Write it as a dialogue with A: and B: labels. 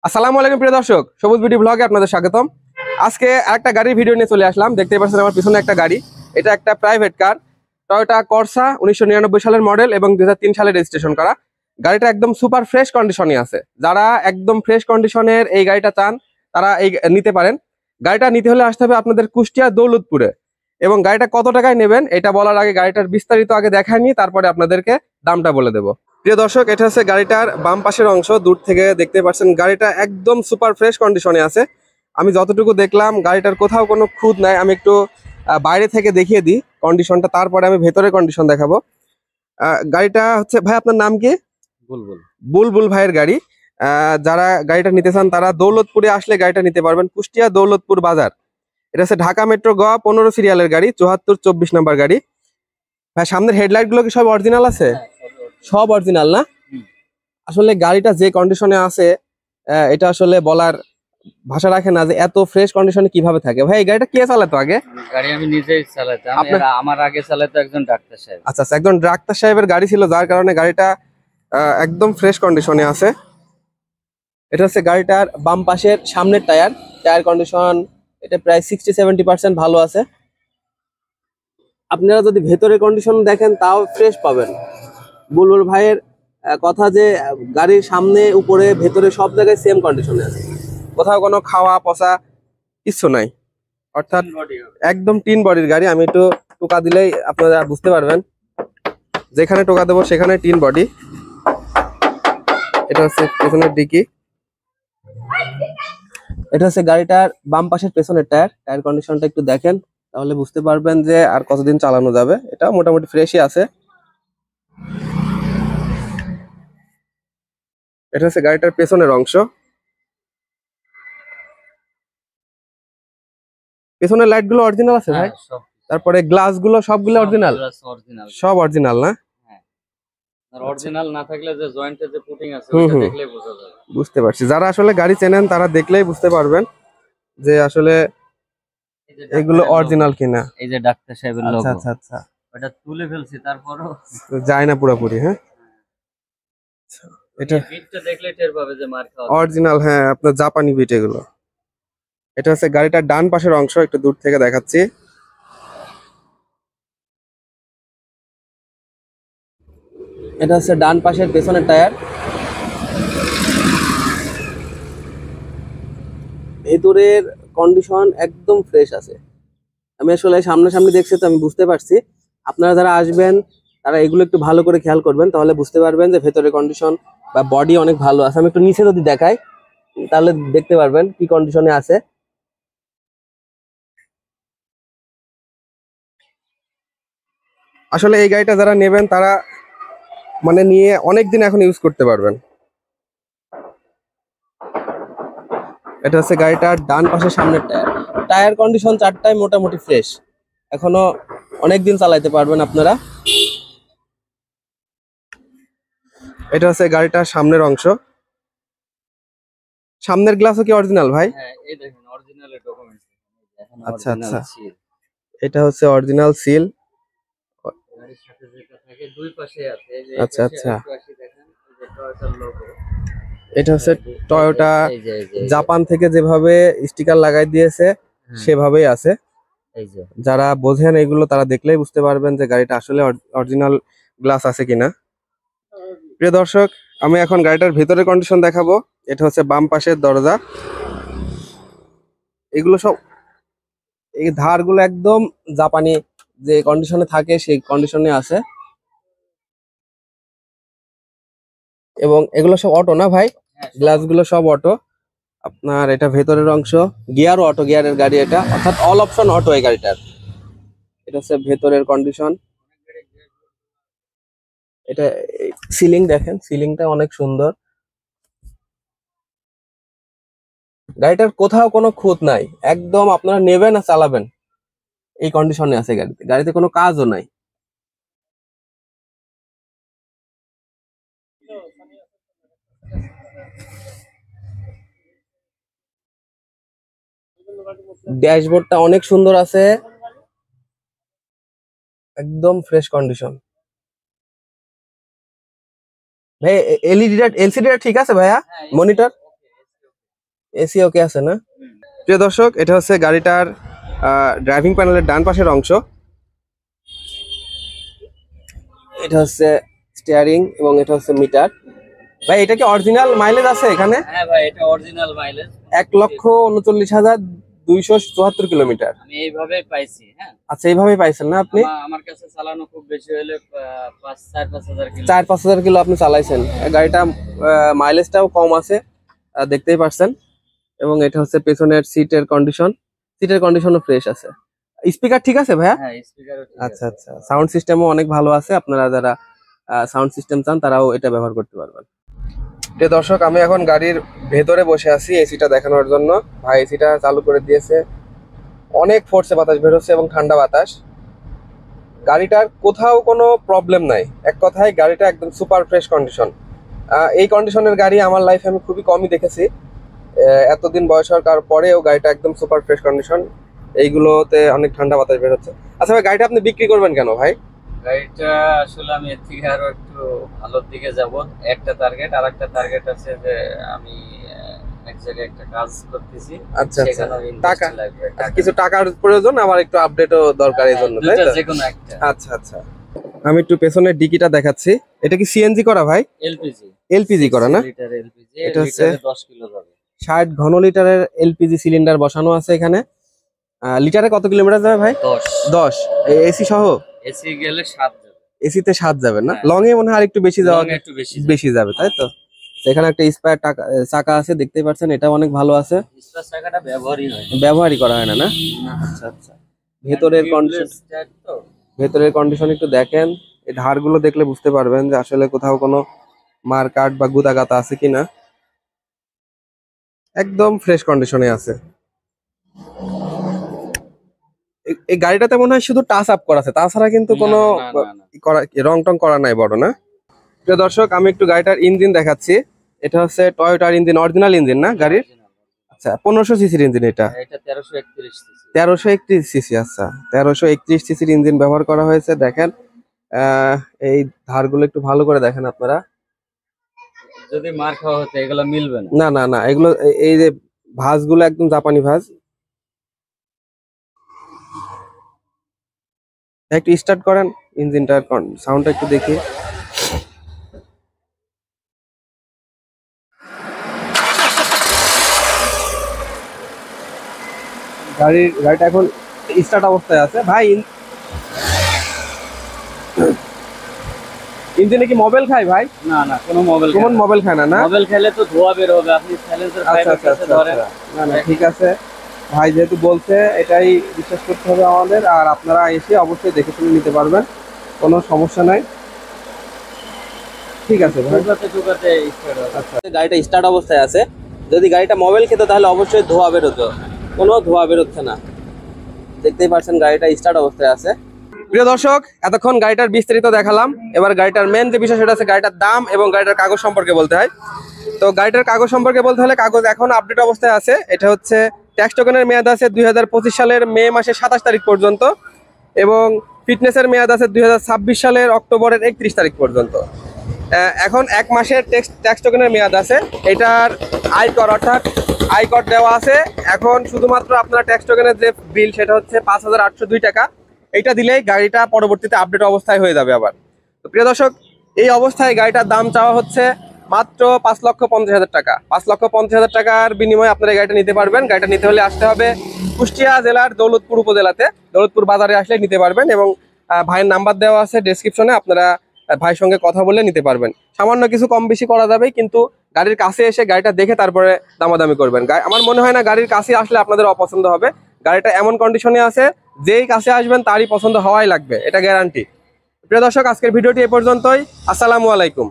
A: আসসালামু আলাইকুম প্রিয় দর্শক, সবুজ বিডি ব্লগে আপনাদের স্বাগতম। আজকে একটা গাড়ির ভিডিও নিয়ে চলে আসলাম। দেখতেই পাচ্ছেন আমার পিছনে একটা গাড়ি। এটা একটা প্রাইভেট কার, টয়োটা কর্সা, 1999 সালের মডেল এবং 2003 সালে রেজিস্ট্রেশন করা। গাড়িটা একদম সুপার ফ্রেশ কন্ডিশনে আছে। যারা একদম ফ্রেশ কন্ডিশনের এই গাড়িটা চান তারা এই নিতে পারেন। গাড়িটা নিতে হলে আসতে হবে আপনাদের কুষ্টিয়া দৌলতপুরে। এবং গাড়িটা কত টাকায় নেবেন এটা বলার আগে গাড়িটার বিস্তারিত আগে দেখায় নিই, তারপরে আপনাদেরকে দামটা বলে দেবো। প্রিয় দর্শক, এটা হচ্ছে গাড়িটার বাম পাশের অংশ। দূর থেকে দেখতে পাচ্ছেন গাড়িটা একদম সুপার ফ্রেশ কন্ডিশনে আছে। আমি যতটুকু দেখলাম গাড়িটার কোথাও কোনো খুঁত নাই। আমি একটু বাইরে থেকে দেখিয়ে দিই কন্ডিশনটা, তারপরে আমি ভেতরের কন্ডিশন দেখাবো। গাড়িটা হচ্ছে, ভাই আপনার নাম কি?
B: বুলবুল।
A: বুলবুল ভাইয়ের গাড়ি। যারা গাড়িটা নিতে চান তারা দৌলতপুরে আসলে গাড়িটা নিতে পারবেন। কুষ্টিয়া দৌলতপুর বাজার। এটা হচ্ছে ঢাকা মেট্রো গ 15 সিরিয়ালের গাড়ি, 7424 নাম্বার গাড়ি। ভাই সামনের হেডলাইট গুলো কি সব অরিজিনাল আছে? সব অরিজিনাল না? আসলে গাড়িটা যে কন্ডিশনে আছে এটা আসলে বলার ভাষা রাখে না যে এত ফ্রেশ কন্ডিশনে কিভাবে থাকে। ভাই এই গাড়িটা কে চালাতো আগে?
B: গাড়ি আমি নিজেই চালাতাম। আমার আগে চালাতো একজন ডাক্তার সাহেব।
A: আচ্ছা আচ্ছা, একজন ডাক্তার সাহেবের গাড়ি ছিল, যার কারণে গাড়িটা একদম ফ্রেশ কন্ডিশনে আছে। এটা হচ্ছে গাড়িটার বাম পাশের সামনের টায়ার কন্ডিশন। এটা প্রায় 60-70% ভালো আছে। আপনারা যদি ভেতরের কন্ডিশন দেখেন তাও ফ্রেশ পাবেন। বুলবুল ভাইয়ের কথা যে গাড়ির সামনে উপরে ভেতরে সব জায়গায় সেম কন্ডিশনে আছে, কোথাও কোনো খাওয়া পচা কিছু নাই। অর্থাৎ একদম টিন বডির গাড়ি। আমি একটু টোকা দিলেই আপনারা বুঝতে পারবেন, যেখানে টোকা দেবো সেখানে টিন বডি। এটা হচ্ছে পেছনের ডিকি। এটা হচ্ছে গাড়িটার বাম পাশের পেছনের টায়ার কন্ডিশনটা একটু দেখেন, তাহলে বুঝতে পারবেন যে আর কতদিন চালানো যাবে। এটা মোটামুটি ফ্রেশই আছে। এটা হচ্ছে গাড়িটার পেছনের অংশ। পেছনের লাইট গুলো অরিজিনাল আছে ভাই? তারপরে গ্লাস গুলো সবগুলো অরিজিনাল? সব অরিজিনাল না?
B: অরিজিনাল না থাকলে যে জয়েন্টে যে পুটিং আছে ওটা দেখলেই বোঝা যাবে।
A: বুঝতে পারছি, যারা আসলে গাড়ি চেনেন তারা দেখলেই বুঝতে পারবেন যে আসলে এগুলো অরিজিনাল কিনা।
B: এই যে ডাক্তার সাহেবের লোগো।
A: আচ্ছা আচ্ছা আচ্ছা,
B: ওটা তুলে ফেলছি, তারপরও
A: যায় না পুরোপুরি। হ্যাঁ, এটা
B: বিটটা দেখলে টের পাবে যে মার খাওয়া
A: অরিজিনাল। হ্যাঁ, আপনার জাপানি বিট এগুলো। এটা হচ্ছে গাড়িটার ডান পাশের অংশ, একটু দূর থেকে দেখাচ্ছি। এটা হচ্ছে ডান পাশের পেছনের টায়ার। ভেতরের কন্ডিশন একদম ফ্রেশ আছে। আমি আসলে সামনাসামনি দেখছি তো আমি বুঝতে পারছি। আপনারা যারা আসবেন তারা এগুলো একটু ভালো করে খেয়াল করবেন, তাহলে বুঝতে পারবেন যে ভেতরের কন্ডিশন বা বডি অনেক ভালো আছে। আমি একটু নিচে যদি দেখাই তাহলে দেখতে পারবেন কি কন্ডিশনে আছে। আসলে এই গাড়িটা যারা নেবেন তারা মানে নিয়ে অনেকদিন এখন ইউজ করতে পারবেন। এটা হচ্ছে গাড়িটার ডান পাশের সামনের টায়ার কন্ডিশন চারটায় মোটামুটি ফ্রেশ, এখনো অনেকদিন চালাইতে পারবেন আপনারা। এটা হচ্ছে গাড়িটার সামনের অংশ। সামনের গ্লাসও কি অরিজিনাল ভাই?
B: হ্যাঁ, এই দেখেন অরিজিনাল ডকুমেন্টস।
A: আচ্ছা আচ্ছা, এটা হচ্ছে অরিজিনাল সিল।
B: গাড়ির সাথে যেটা থাকে দুই পাশে আছে। এই যে
A: আচ্ছা আচ্ছা,
B: পাশে দেখেন এই যে টয়োটার লোগো।
A: এটা হচ্ছে টয়োটা জাপান থেকে যেভাবে স্টিকার লাগাই দিয়েছে সেভাবেই আছে।
B: এই যে
A: যারা বোঝেন এগুলো তারা দেখলেই বুঝতে পারবেন যে গাড়িটা আসলে অরিজিনাল গ্লাস আছে কিনা। প্রিয় দর্শক, আমি এখন গাড়িটার ভেতরের কন্ডিশন দেখাবো। এটা হচ্ছে বাম পাশের দরজা। এগুলো সব এই ধারগুলো একদম জাপানি যে কন্ডিশনে থাকে সেই কন্ডিশনে আছে। এবং এগুলো সব অটো না ভাই? গ্লাস গুলো সব অটো। আপনার এটা ভেতরের অংশ, গিয়ারও অটো গিয়ারের গাড়ি এটা, অর্থাৎ অল অপশন অটো এই গাড়িটার। এটা হচ্ছে ভেতরের কন্ডিশন। এটা সিলিং দেখেন, সিলিংটা অনেক সুন্দর। গাড়িটার কোথাও কোনো খুঁত নাই, একদম আপনারা নেবেন আর চালাবেন এই কন্ডিশনে আছে গাড়িতে। গাড়িতে কোনো কাজও নাই। ড্যাশবোর্ডটা অনেক সুন্দর আছে, একদম ফ্রেশ কন্ডিশন। ভাই এলসিডিটা ঠিক আছে ভাইয়া? মনিটর এসি ওকে আছে না? প্রিয় দর্শক, এটা হচ্ছে গাড়িটার ড্রাইভিং প্যানেলের ডান পাশের অংশ। এটা হচ্ছে স্টিয়ারিং এবং এটা হচ্ছে মিটার। ভাই এটা কি অরিজিনাল মাইলেজ আছে এখানে?
B: হ্যাঁ ভাই, এটা অরিজিনাল মাইলেজ
A: 1,39,274 কিলোমিটার।
B: আমি এইভাবেই পাইছি। হ্যাঁ,
A: আচ্ছা, এইভাবেই পাইছেন না আপনি?
B: আমার কাছে চালানো খুব বেশি হলে 4-5 হাজার কিলো।
A: 4-5 হাজার কিলো আপনি চালাইছেন। গাড়িটা মাইলেজটাও কম আছে, দেখতেই পারছেন। এবং এটা হচ্ছে পেছনের সিটের কন্ডিশনও ফ্রেশ আছে। স্পিকার ঠিক আছে ভাইয়া?
B: হ্যাঁ, স্পিকারও ঠিক
A: আচ্ছা
B: আছে।
A: আচ্ছা, সাউন্ড সিস্টেমও অনেক ভালো আছে। আপনারা যারা সাউন্ড সিস্টেম চান তারাও এটা ব্যবহার করতে পারবেন। প্রিয় দর্শক, আমি এখন গাড়ির ভেতরে বসে আছি এসিটা দেখানোর জন্য। ভাই এসিটা চালু করে দিয়েছে, অনেক ফোর্সে বাতাস বের হচ্ছে এবং ঠান্ডা বাতাস। গাড়িটার কোথাও কোনো প্রবলেম নাই, এক কথায় গাড়িটা একদম সুপার ফ্রেশ কন্ডিশন। এই কন্ডিশনের গাড়ি আমার লাইফে আমি খুবই কমই দেখেছি। এতদিন বয়স হওয়ার পরেও গাড়িটা একদম সুপার ফ্রেশ কন্ডিশন। এইগুলোতে অনেক ঠান্ডা বাতাস বের হচ্ছে। আচ্ছা ভাই, গাড়িটা আপনি বিক্রি করবেন কেন ভাই?
B: গাড়িটা আসলে আমি এর থেকে আরো একটু ভালোর দিকে যাব। একটা টার্গেট, আর একটা টার্গেট আছে যে আমি এক জায়গায় একটা কাজ করতেছি।
A: আচ্ছা আচ্ছা,
B: সেখানে
A: টাকা
B: লাগবে,
A: কিছু টাকার প্রয়োজন, আমার একটু আপডেটও দরকার এই জন্য, তাই তো?
B: যে কোনো একটা।
A: আচ্ছা আচ্ছা, আমি একটু পেছনের ডিকিটা দেখাচ্ছি। এটা কি সিএনজি করা ভাই?
B: এলপিজি।
A: এলপিজি করা না?
B: লিটার এলপিজি,
A: এটা হচ্ছে
B: 10 কিলো যাবে।
A: 60 ঘন লিটারের এলপিজি সিলিন্ডার বসানো আছে এখানে। লিটারে কত কিলোমিটার যাবে ভাই?
B: 10।
A: এসি সহ?
B: এসি গেলে 7 যাবে।
A: এসিতে 7 যাবে না?
B: হ্যাঁ।
A: লং এ মনে হয় আরেকটু বেশি যাওয়া,
B: একটু
A: বেশি যাবে, তাই তো? এখানে একটা স্পেয়ার চাকা আছে, দেখতেই পাচ্ছেন, এটা অনেক ভালো আছে।
B: স্টার চাকাটা
A: ব্যবহারই করা হয় না? না, আচ্ছা আচ্ছা। ভেতরের কন্ডিশন একটু দেখেন। এই ধারগুলো দেখলে বুঝতে পারবেন যে আসলে কোথাও কোনো মার কাট বা গুদা গাতা আছে কিনা। একদম ফ্রেশ কন্ডিশনে আছে। এই গাড়িটাতে মনে হয় শুধু টাচ আপ করা আছে, তাছাড়া কিন্তু কোনো রং টং করা নাই বড়, না? প্রিয় দর্শক, আমি একটু গাড়িটার ইঞ্জিন দেখাচ্ছি। এটা হচ্ছে টয়োটার ইঞ্জিন, অরিজিনাল ইঞ্জিন না গাড়ির? আচ্ছা, 1500 সিসির ইঞ্জিন এটা।
B: এটা 1331 সিসি।
A: 1331 সিসি, আচ্ছা 1331 সিসির ইঞ্জিন ব্যবহার করা হয়েছে। দেখেন এই ধারগুলো একটু ভালো করে দেখেন আপনারা।
B: যদি মার খাওয়া হতো এগুলো মিলবে না।
A: না না না, এগুলো এই যে ভাঁজগুলো একদম জাপানি ভাঁজ। একটু স্টার্ট করেন ইঞ্জিনটার সাউন্ডটা একটু দেখি। গাড়িটা এখন স্টার্ট অবস্থায় আছে ভাই। ইঞ্জিনে কি মোবাইল খায় ভাই?
B: না না, কোনো
A: মোবাইল খায় না? না,
B: মোবাইল খেলে তো ধোঁয়া বের হবে। আপনি সাইলেন্সার
A: আচ্ছা আচ্ছা আচ্ছা, না না ঠিক আছে ভাই, যেহেতু বলছে এটাই বিশ্বাস করতে হবে আমাদের। আর আপনারা এসে অবশ্যই দেখে শুনে নিতে পারবেন, কোনো সমস্যা নাই। ঠিক আছে ভাই। আচ্ছা, গাড়িটা স্টার্ট অবস্থায় আছে। যদি গাড়িটা মোবাইল খেত তাহলে অবশ্যই ধোঁয়া বেরোতো, কোনো ধোঁয়া বেরোচ্ছে না। দেখতেই পাচ্ছেন গাড়িটা স্টার্ট অবস্থায় আছে। প্রিয় দর্শক, এতক্ষণ গাড়িটার বিস্তারিত দেখালাম। এবার গাড়িটার মেন যে বিষয় সেটা হচ্ছে গাড়িটার দাম এবং গাড়িটার কাগজ সম্পর্কে বলতে হয়। তো গাড়িটার কাগজ সম্পর্কে বলতে হলে কাগজ এখন আপডেট অবস্থায় আছে। এটা হচ্ছে ট্যাক্স টোকেনের মেয়াদ আছে 2025 সালের মে মাসের 27 তারিখ পর্যন্ত এবং ফিটনেসের মেয়াদ আছে 2026 সালের অক্টোবরের 31 তারিখ পর্যন্ত। এখন 1 মাসের ট্যাক্স টোকেনের মেয়াদ আছে। এটার আয়কর দেওয়া আছে। এখন শুধুমাত্র আপনার ট্যাক্স টোকেনের যে বিল সেটা হচ্ছে 5,802 টাকা। এইটা দিলেই গাড়িটা পরবর্তীতে আপডেট অবস্থায় হয়ে যাবে আবার। তো প্রিয় দর্শক, এই অবস্থায় গাড়িটার দাম চাওয়া হচ্ছে মাত্র 5,50,000 টাকা। 5,50,000 টাকার বিনিময়ে আপনারা গাড়িটা নিতে পারবেন। গাড়িটা নিতে হলে আসতে হবে কুষ্টিয়া জেলার দৌলতপুর উপজেলাতে। দৌলতপুর বাজারে আসলে নিতে পারবেন এবং ভাইয়ের নাম্বার দেওয়া আছে ডেসক্রিপশনে, আপনারা ভাইয়ের সঙ্গে কথা বলে নিতে পারবেন। সামান্য কিছু কম বেশি করা যাবে, কিন্তু গাড়ির কাছে এসে গাড়িটা দেখে তারপরে দামাদামি করবেন। আমার মনে হয় না গাড়ির কাছে আসলে আপনাদের অপছন্দ হবে। গাড়িটা এমন কন্ডিশনে আছে, যেই কাছে আসবেন তারই পছন্দ হওয়াই লাগবে, এটা গ্যারান্টি। প্রিয় দর্শক, আজকের ভিডিওটি এ পর্যন্তই। আসসালামু আলাইকুম।